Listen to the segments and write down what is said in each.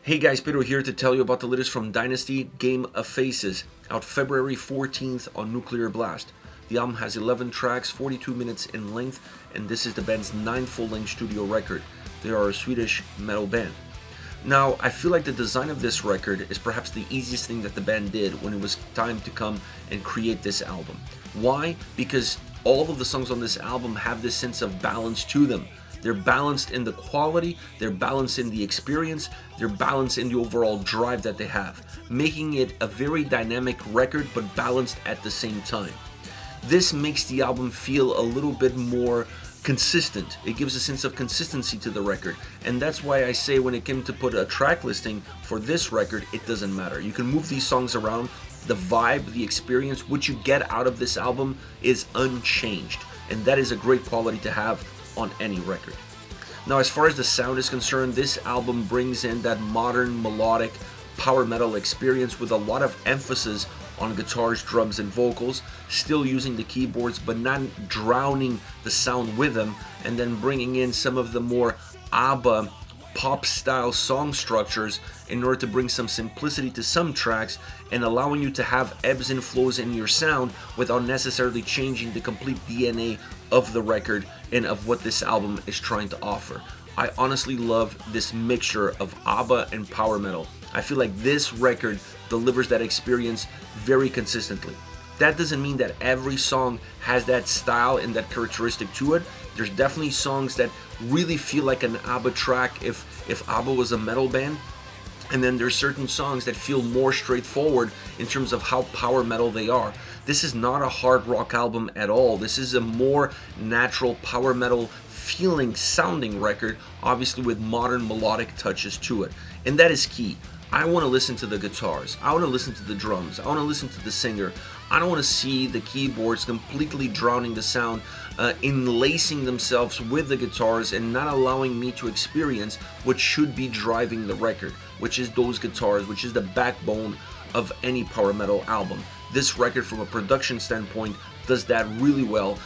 Hey guys, Pedro here to tell you about the latest from Dynazty, Game of Faces, out February 14th on Nuclear Blast. The album has 11 tracks, 42 minutes in length, and this is the band's 9th full-length studio record. They are a Swedish metal band. Now, I feel like the design of this record is perhaps the easiest thing that the band did when it was time to come and create this album. Why? Because all of the songs on this album have this sense of balance to them. They're balanced in the quality, they're balanced in the experience, they're balanced in the overall drive that they have, making it a very dynamic record but balanced at the same time. This makes the album feel a little bit more consistent. It gives a sense of consistency to the record, and that's why I say when it came to put a track listing for this record, it doesn't matter. You can move these songs around. The vibe, the experience, what you get out of this album is unchanged, and that is a great quality to have on any record. Now, as far as the sound is concerned, this album brings in that modern melodic power metal experience with a lot of emphasis on guitars, drums, and vocals, still using the keyboards but not drowning the sound with them, and then bringing in some of the more ABBA pop style song structures in order to bring some simplicity to some tracks and allowing you to have ebbs and flows in your sound without necessarily changing the complete DNA of the record and of what this album is trying to offer. I honestly love this mixture of ABBA and power metal. I feel like this record delivers that experience very consistently. That doesn't mean that every song has that style and that characteristic to it. There's definitely songs that really feel like an ABBA track if ABBA was a metal band. And then there's certain songs that feel more straightforward in terms of how power metal they are. This is not a hard rock album at all. This is a more natural power metal feeling sounding record, obviously with modern melodic touches to it. And that is key. I want to listen to the guitars. I want to listen to the drums. I want to listen to the singer. I don't want to see the keyboards completely drowning the sound, enlacing themselves with the guitars and not allowing me to experience what should be driving the record, which is those guitars, which is the backbone of any power metal album. This record, from a production standpoint, does that really well,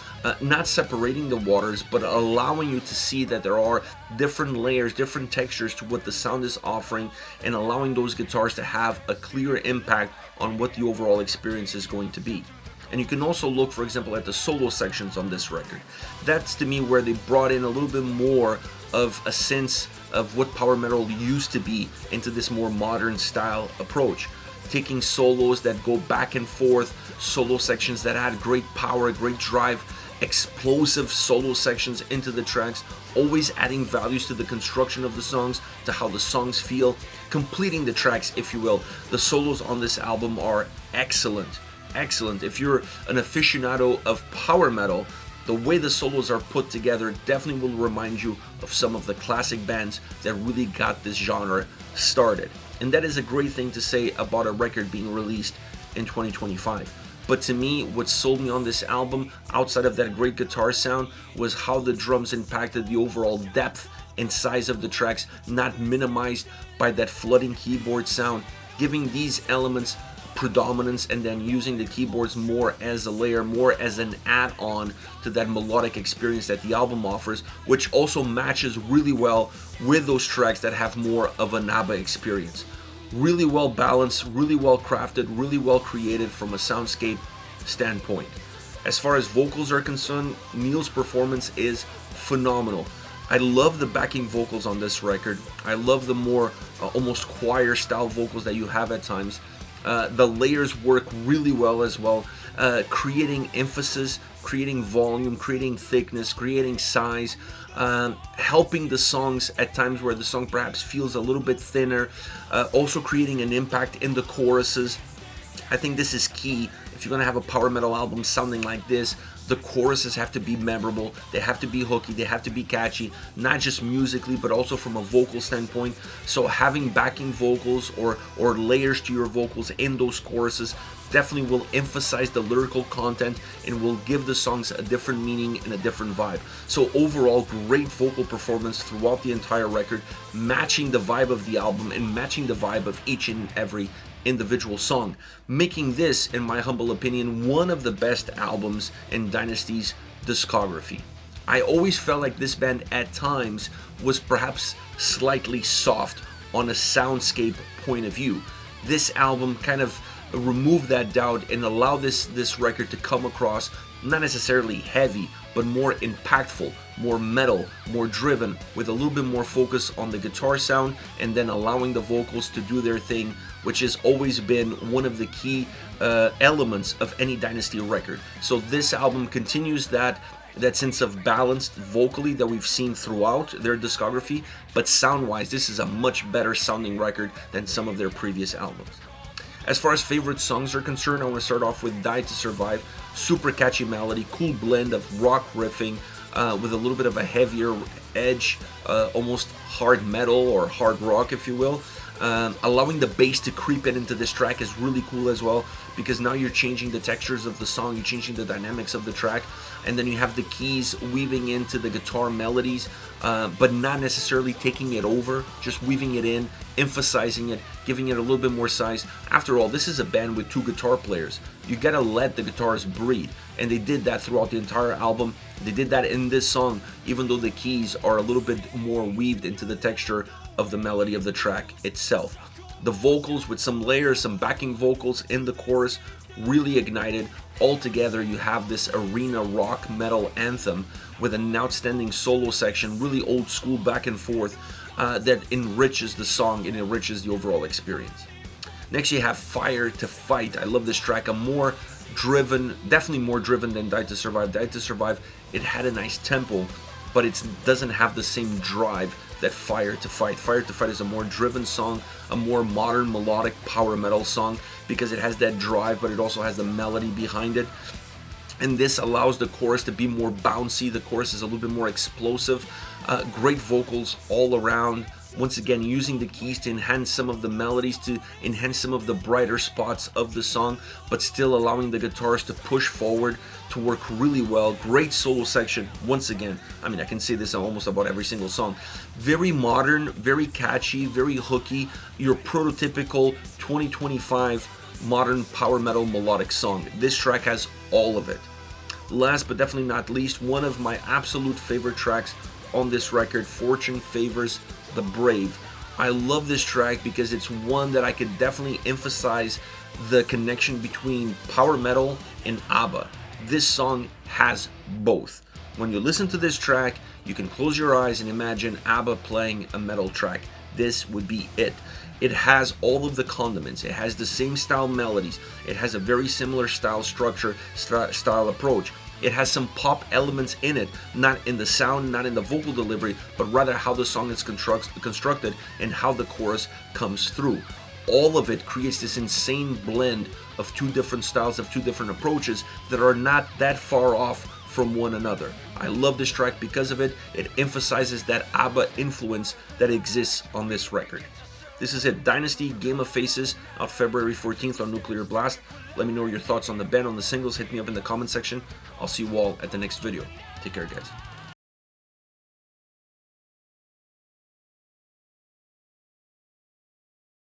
not separating the waters, but allowing you to see that there are different layers, different textures to what the sound is offering, and allowing those guitars to have a clear impact on what the overall experience is going to be. And you can also look, for example, at the solo sections on this record. That's, to me, where they brought in a little bit more of a sense of what power metal used to be into this more modern style approach. Taking solos that go back and forth, solo sections that had great power, great drive, explosive solo sections into the tracks, always adding values to the construction of the songs, to how the songs feel, completing the tracks, if you will. The solos on this album are excellent. Excellent. If you're an aficionado of power metal, the way the solos are put together definitely will remind you of some of the classic bands that really got this genre started. And that is a great thing to say about a record being released in 2025. But to me, what sold me on this album, outside of that great guitar sound, was how the drums impacted the overall depth and size of the tracks, not minimized by that flooding keyboard sound, giving these elements predominance and then using the keyboards more as a layer, more as an add-on to that melodic experience that the album offers, which also matches really well with those tracks that have more of an ABBA experience. Really well balanced, really well crafted, really well created from a soundscape standpoint. As far as vocals are concerned, Neil's performance is phenomenal. I love the backing vocals on this record. I love the more almost choir style vocals that you have at times. The layers work really well as well, creating emphasis, creating volume, creating thickness, creating size, helping the songs at times where the song perhaps feels a little bit thinner, also creating an impact in the choruses. I think this is key. If you're going to have a power metal album sounding like this, the choruses have to be memorable, they have to be hooky, they have to be catchy, not just musically, but also from a vocal standpoint. So having backing vocals or layers to your vocals in those choruses definitely will emphasize the lyrical content and will give the songs a different meaning and a different vibe. So overall, great vocal performance throughout the entire record, matching the vibe of the album and matching the vibe of each and every individual song, making this, in my humble opinion, one of the best albums in Dynasty's discography. I always felt like this band at times was perhaps slightly soft on a soundscape point of view. This album kind of removed that doubt and allowed this record to come across not necessarily heavy, but more impactful, more metal, more driven, with a little bit more focus on the guitar sound, and then allowing the vocals to do their thing, which has always been one of the key elements of any Dynazty record. So this album continues that sense of balance vocally that we've seen throughout their discography, but sound-wise, this is a much better sounding record than some of their previous albums. As far as favorite songs are concerned, I want to start off with Die to Survive. Super catchy melody, cool blend of rock riffing with a little bit of a heavier edge, almost hard metal or hard rock, if you will. Allowing the bass to creep into this track is really cool as well, because now you're changing the textures of the song, you're changing the dynamics of the track, and then you have the keys weaving into the guitar melodies, but not necessarily taking it over, just weaving it in, emphasizing it, giving it a little bit more size. After all, this is a band with 2 guitar players. You gotta let the guitars breathe, and they did that throughout the entire album. They did that in this song, even though the keys are a little bit more weaved into the texture of the melody of the track itself. The vocals with some layers, some backing vocals in the chorus, really ignited. Altogether, you have this arena rock metal anthem with an outstanding solo section, really old school back and forth, that enriches the song and enriches the overall experience. Next, you have Fire to Fight. I love this track. A more driven, definitely more driven than Die to Survive. Die to Survive, it had a nice tempo, but it doesn't have the same drive that Fire to Fight. Fire to Fight is a more driven song, a more modern melodic power metal song, because it has that drive, but it also has the melody behind it. And this allows the chorus to be more bouncy. The chorus is a little bit more explosive. Great vocals all around. Once again, using the keys to enhance some of the melodies, to enhance some of the brighter spots of the song, but still allowing the guitars to push forward, to work really well. Great solo section. Once again, I mean, I can say this on almost about every single song. Very modern, very catchy, very hooky. Your prototypical 2025 modern power metal melodic song. This track has all of it. Last but definitely not least, one of my absolute favorite tracks on this record, Fortune Favors the Brave. I love this track because it's one that I could definitely emphasize the connection between power metal and ABBA. This song has both. When you listen to this track, you can close your eyes and imagine ABBA playing a metal track. This would be it. It has all of the condiments. It has the same style melodies. It has a very similar style structure, style approach. It has some pop elements in it, not in the sound, not in the vocal delivery, but rather how the song is constructed and how the chorus comes through. All of it creates this insane blend of 2 different styles, of 2 different approaches that are not that far off from one another. I love this track because of it. It emphasizes that ABBA influence that exists on this record. This is it, Dynazty, Game of Faces, out February 14th on Nuclear Blast. Let me know your thoughts on the band, on the singles. Hit me up in the comment section. I'll see you all at the next video. Take care, guys.